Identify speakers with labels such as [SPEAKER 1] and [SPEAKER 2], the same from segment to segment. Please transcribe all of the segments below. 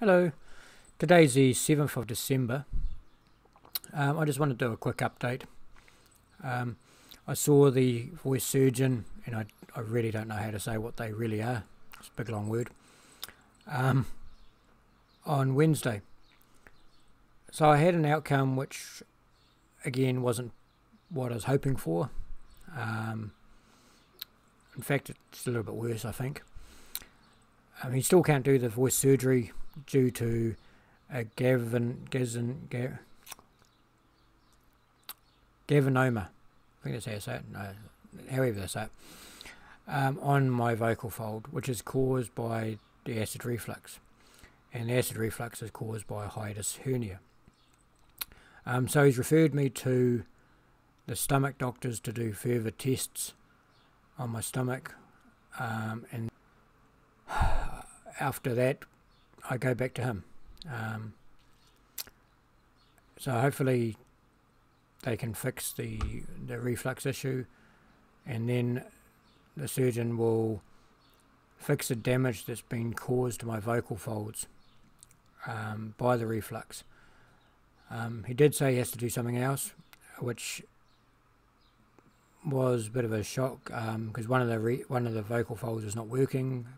[SPEAKER 1] Hello, today's the 7th of December. I just want to do a quick update. I saw the voice surgeon, and I really don't know how to say what they really are. It's a big long word. On Wednesday. So I had an outcome which, again, wasn't what I was hoping for. In fact, it's a little bit worse, I think. He still can't do the voice surgery due to a gavinoma. I think that's how you say it. No, however they say it. On my vocal fold, which is caused by the acid reflux. And the acid reflux is caused by a hiatus hernia. So he's referred me to the stomach doctors to do further tests on my stomach, and after that I go back to him. So hopefully they can fix the reflux issue, and then the surgeon will fix the damage that's been caused to my vocal folds by the reflux. He did say he has to do something else, which was a bit of a shock, because one of the vocal folds is not working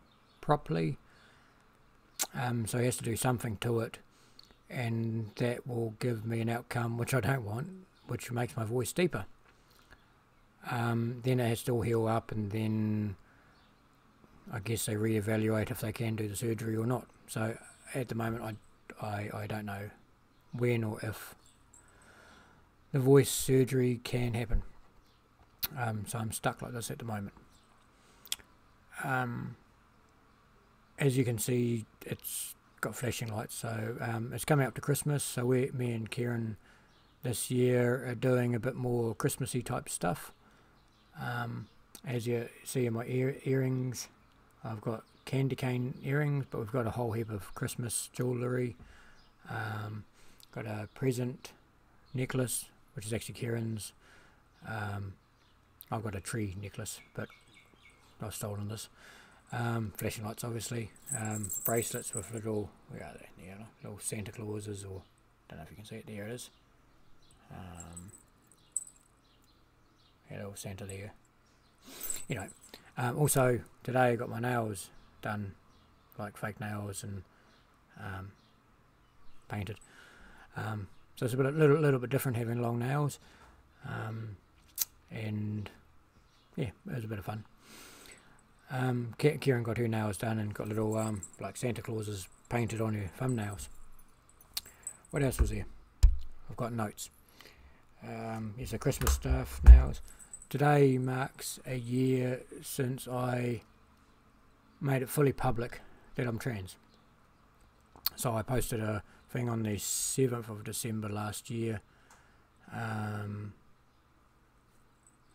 [SPEAKER 1] properly. So he has to do something to it, and that will give me an outcome which I don't want, which makes my voice deeper. Then it has to all heal up, and then I guess they reevaluate if they can do the surgery or not. So at the moment I don't know when or if the voice surgery can happen. So I'm stuck like this at the moment. As you can see, it's got flashing lights, so it's coming up to Christmas, so me and Kieran this year are doing a bit more Christmassy type stuff. As you see in my earrings, I've got candy cane earrings, but we've got a whole heap of Christmas jewellery. Got a present necklace, which is actually Kieran's. I've got a tree necklace, but I've stolen this. Flashing lights, obviously. Bracelets with little, where are they? Yeah, little Santa Clauses, or don't know if you can see it. There it is. Little Santa there. Anyway, also today I got my nails done, like fake nails, and painted. So it's a little bit different having long nails, and yeah, it was a bit of fun. Kieran got her nails done and got little like Santa Clauses painted on her thumbnails. What else was there? I've got notes. Here's the Christmas stuff, nails. Today marks a year since I made it fully public that I'm trans. So I posted a thing on the 7th of December last year, saying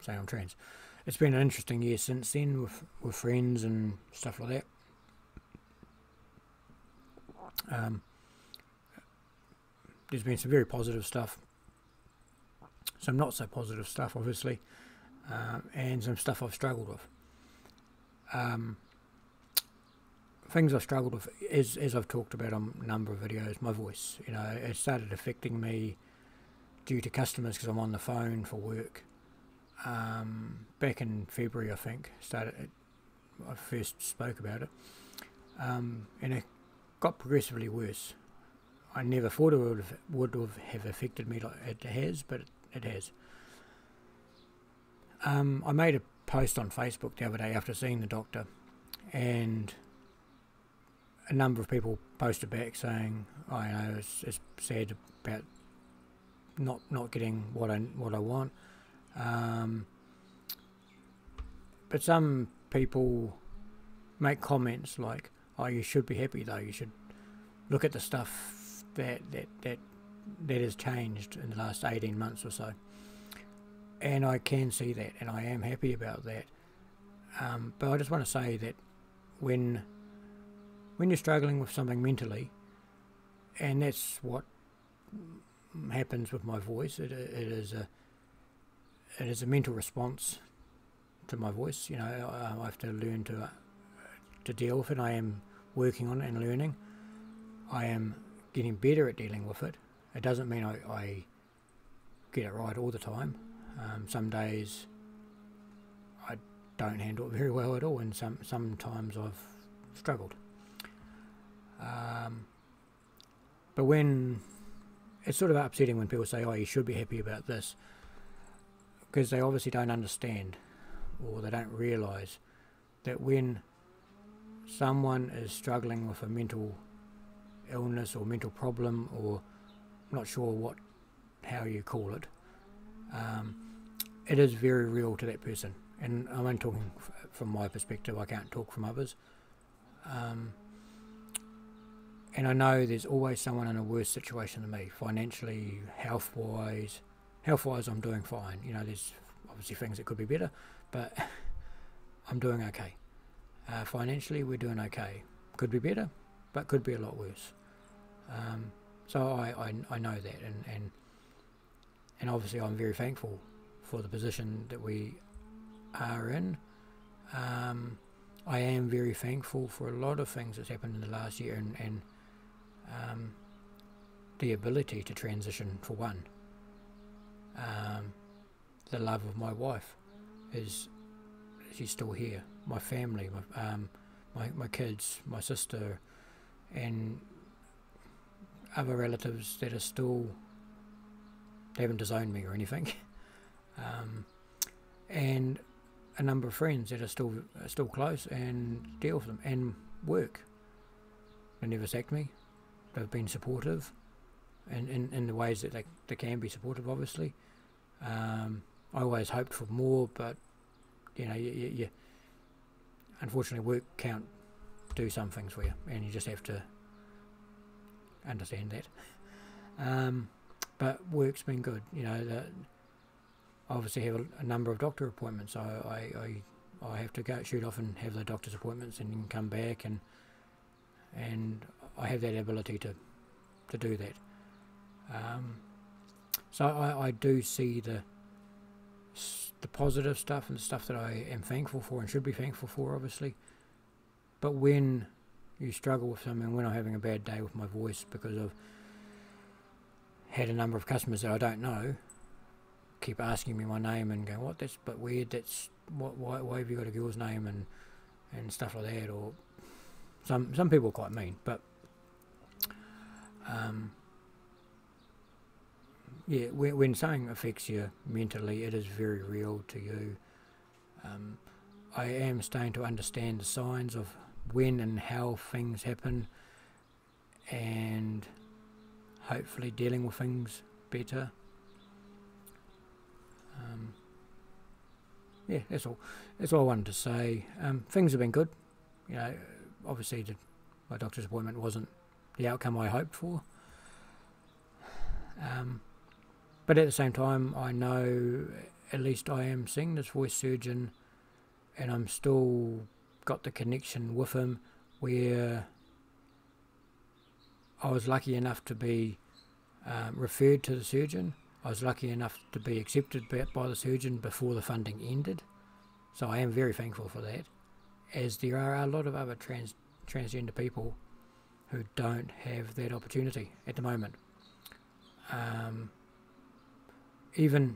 [SPEAKER 1] I'm trans. It's been an interesting year since then with friends and stuff like that. There's been some very positive stuff, some not so positive stuff obviously, and some stuff I've struggled with. Things I've struggled with, as I've talked about on a number of videos, my voice. You know, it started affecting me due to customers because I'm on the phone for work. Back in February, I think, I first spoke about it, and it got progressively worse. I never thought it would have affected me like it has, but it has. I made a post on Facebook the other day after seeing the doctor, and a number of people posted back saying, "Oh, you know, it's sad about not getting what I want." But some people make comments like, "Oh, you should be happy though. You should look at the stuff that has changed in the last 18 months or so." And I can see that, and I am happy about that. But I just want to say that when you're struggling with something mentally, and that's what happens with my voice, it is a mental response to my voice. You know, I have to learn to deal with it. I am working on it and learning. I am getting better at dealing with it. It doesn't mean I get it right all the time. Some days I don't handle it very well at all, and sometimes I've struggled. But when it's sort of upsetting when people say, "Oh, you should be happy about this," because they obviously don't understand, or they don't realise that when someone is struggling with a mental illness or mental problem, or I'm not sure how you call it, it is very real to that person. And I'm only talking from my perspective. I can't talk from others. And I know there's always someone in a worse situation than me, financially, health-wise. Health-wise, I'm doing fine. You know, there's obviously things that could be better, but I'm doing okay. Financially, we're doing okay. Could be better, but could be a lot worse. So I know that, and obviously I'm very thankful for the position that we are in. I am very thankful for a lot of things that's happened in the last year, and the ability to transition, for one. The love of my wife she's still here. My family, my kids, my sister, and other relatives that are still, they haven't disowned me or anything. And a number of friends that are still close and deal with them, and work. They never sacked me. They've been supportive in the ways that they can be supportive, obviously. I always hoped for more, but you know, you unfortunately work can't do some things for you, and you just have to understand that. But work's been good. You know, I obviously have a number of doctor appointments. I have to go shoot off and have the doctor's appointments and come back, and I have that ability to do that. So I do see the positive stuff and the stuff that I am thankful for and should be thankful for, obviously. But when you struggle with something, when I'm having a bad day with my voice because I've had a number of customers that I don't know keep asking me my name and going, "What? That's a bit weird. That's why have you got a girl's name?" and stuff like that. Or some people are quite mean, but yeah, when something affects you mentally, it is very real to you. I am starting to understand the signs of when and how things happen, and hopefully dealing with things better. Yeah, that's all. That's all I wanted to say. Things have been good. You know, obviously my doctor's appointment wasn't the outcome I hoped for. But at the same time, I know at least I am seeing this voice surgeon, and I'm still got the connection with him, where I was lucky enough to be referred to the surgeon. I was lucky enough to be accepted by the surgeon before the funding ended. So I am very thankful for that, as there are a lot of other transgender people who don't have that opportunity at the moment. Even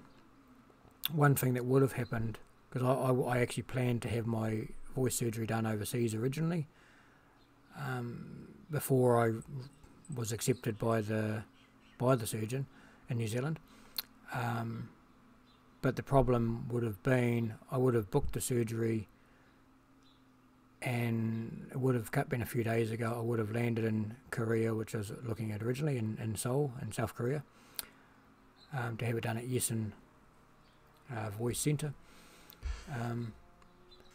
[SPEAKER 1] one thing that would have happened, because I actually planned to have my voice surgery done overseas originally, before I was accepted by the surgeon in New Zealand. But the problem would have been, I would have booked the surgery, and it would have been a few days ago. I would have landed in Korea, which I was looking at originally, in Seoul, in South Korea, to have it done at Yesin Voice Centre.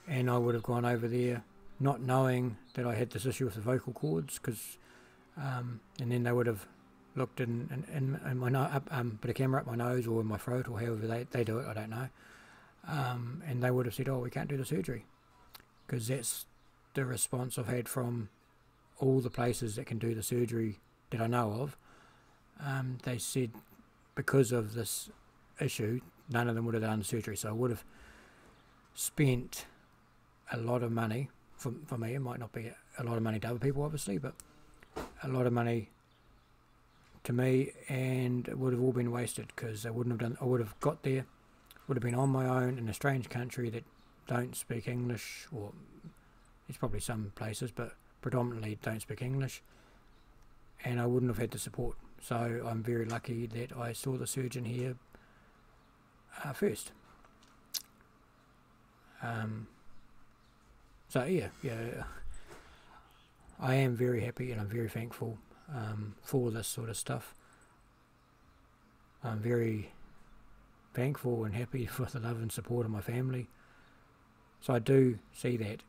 [SPEAKER 1] And I would have gone over there not knowing that I had this issue with the vocal cords, and then they would have looked in my put a camera up my nose or in my throat, or however they do it, I don't know, and they would have said, "Oh, we can't do the surgery," because that's the response I've had from all the places that can do the surgery that I know of. They said because of this issue, none of them would have done the surgery. So I would have spent a lot of money. For me, it might not be a lot of money to other people, obviously, but a lot of money to me, and it would have all been wasted because I wouldn't have done. I would have got there, would have been on my own in a strange country that don't speak English, or it's probably some places, but predominantly don't speak English, and I wouldn't have had the support. So I'm very lucky that I saw the surgeon here first. So yeah, I am very happy and I'm very thankful for this sort of stuff. I'm very thankful and happy for the love and support of my family. So I do see that,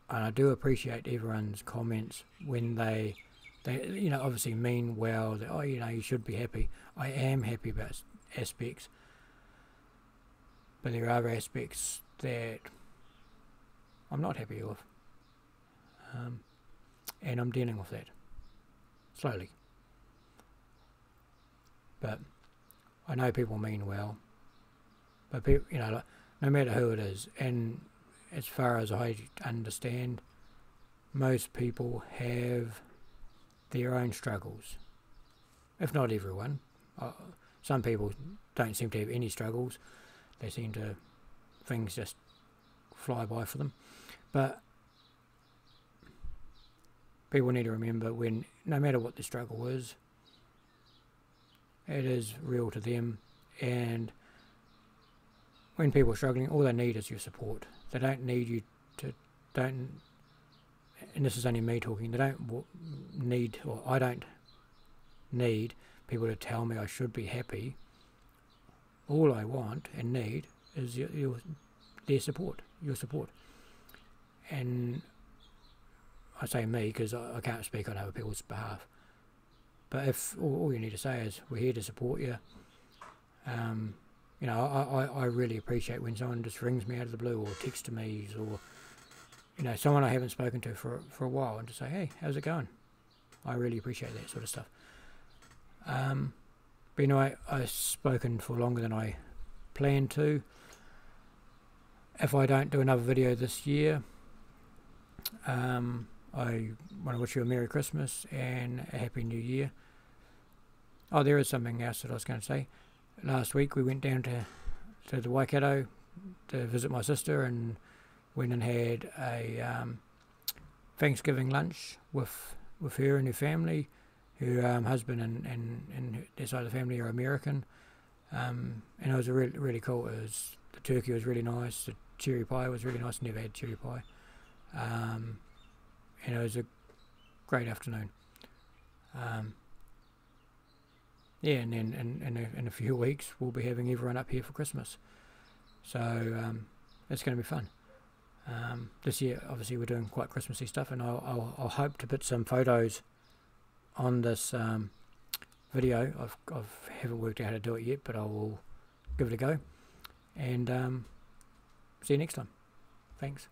[SPEAKER 1] and I do appreciate everyone's comments when they obviously mean well, that, you should be happy. I am happy about aspects, but there are other aspects that I'm not happy with, and I'm dealing with that slowly. But I know people mean well, but people, no matter who it is, and as far as I understand, most people have their own struggles, if not everyone. Some people don't seem to have any struggles. They seem to, things just fly by for them. But people need to remember, when no matter what the struggle is, it is real to them, and when people are struggling, all they need is your support. They don't need you to, and this is only me talking, they don't need, or I don't need people to tell me I should be happy. All I want and need is their support, your support. And I say me because I can't speak on other people's behalf. But if all you need to say is, we're here to support you. I really appreciate when someone just rings me out of the blue, or texts me, or someone I haven't spoken to for a while, and to say, hey, how's it going? I really appreciate that sort of stuff. But I've spoken for longer than I planned to. If I don't do another video this year, I want to wish you a Merry Christmas and a Happy New Year. Oh, there is something else that I was going to say. Last week we went down to the Waikato to visit my sister, and went and had a Thanksgiving lunch with her and her family. Her husband and their side of the family are American, and it was really cool. The turkey was really nice. The cherry pie was really nice. Never had cherry pie, and it was a great afternoon. And then in a few weeks we'll be having everyone up here for Christmas, so it's going to be fun. This year, obviously, we're doing quite Christmassy stuff, and I'll hope to put some photos on this video. I haven't worked out how to do it yet, but I will give it a go. And see you next time. Thanks.